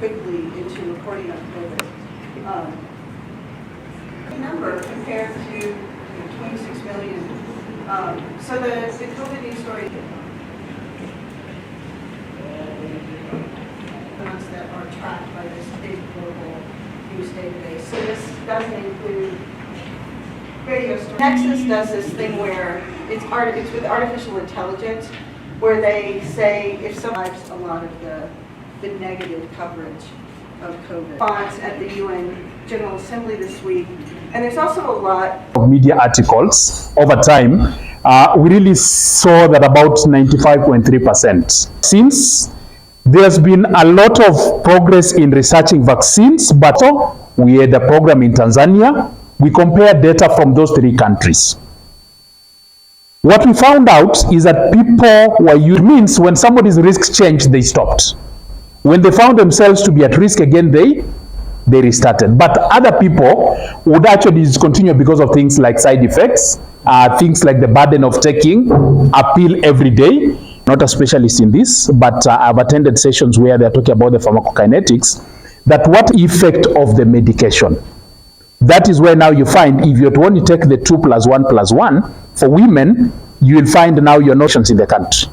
quickly into reporting on COVID. Number compared to 26 million. So the COVID news story that are tracked by this big global news database. So this doesn't include radio stories. Nexus does this thing where it's with artificial intelligence, where they say if someone likes a lot of the negative coverage of COVID. Response at the UN General Assembly this week, and there's also a lot of media articles over time. We really saw that about 95.3%. Since there's been a lot of progress in researching vaccines, but we had a program in Tanzania. We compared data from those 3 countries. What we found out is that people were using, means when somebody's risks changed, they stopped. When they found themselves to be at risk again, they restarted. But other people would actually discontinue because of things like side effects, things like the burden of taking a pill every day. Not a specialist in this, but I've attended sessions where they're talking about the pharmacokinetics, that what effect of the medication. That is where now you find if you want to take the 2+1+1, for women, you will find now your notions in the country.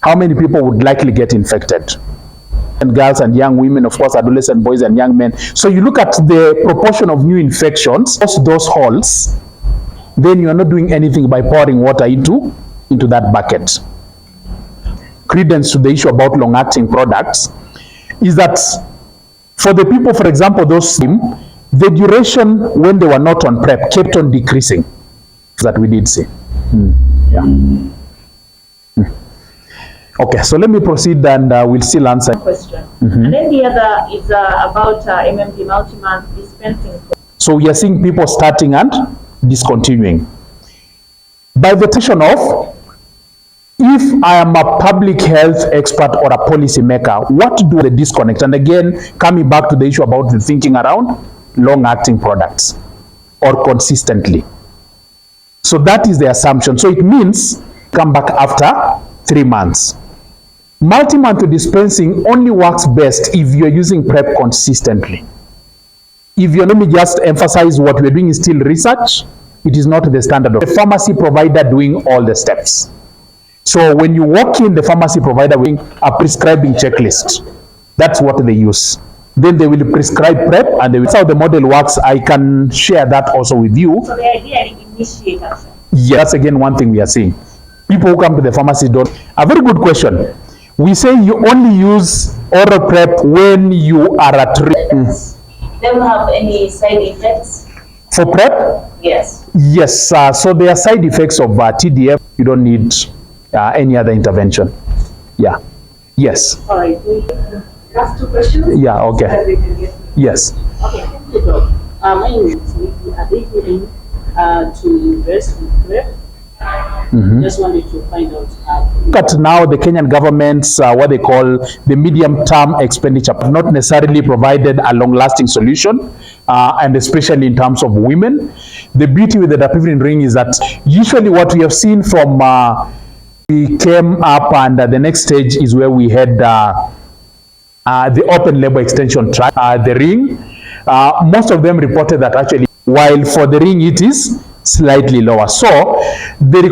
How many people would likely get infected? And girls and young women, of course, adolescent boys and young men. So you look at the proportion of new infections, those holes, then you are not doing anything by pouring water into that bucket. Credence to the issue about long-acting products is that for the people, for example, the duration when they were not on PrEP kept on decreasing. That we did see. Okay, so let me proceed and we'll still answer. Question. And then the other is about MMD multi-month dispensing. So we are seeing people starting and discontinuing. By the decision of, if I am a public health expert or a policy maker, what do the disconnect? And again, coming back to the issue about the thinking around long-acting products or consistently. So that is the assumption. So it means come back after 3 months. Multi-month dispensing only works best if you're using PrEP consistently. If you're, let me just emphasize what we're doing is still research. It is not the standard of the pharmacy provider doing all the steps. So when you walk in, the pharmacy provider will a prescribing checklist. That's what they use. Then they will prescribe PrEP, and that's how the model works. I can share that also with you. So the idea is initiators. Yeah, that's again one thing we are seeing. People who come to the pharmacy don't. A very good question. We say you only use oral PrEP when you are at risk. They don't have any side effects? For PrEP? Yes. Yes. So there are side effects of TDF. You don't need any other intervention. Yeah. Yes. All right. Last 2 questions? Yeah, okay. Yes. Okay, thank you, Doc. My name is Nikki. Are they willing to invest in PrEP? Just wanted to find out. Look at now the Kenyan government's what they call the medium-term expenditure, not necessarily provided a long-lasting solution, and especially in terms of women. The beauty with the dapivirine ring is that usually what we have seen from we came up, and the next stage is where we had the open label extension trial, the ring. Most of them reported that actually, while for the ring it is slightly lower. So the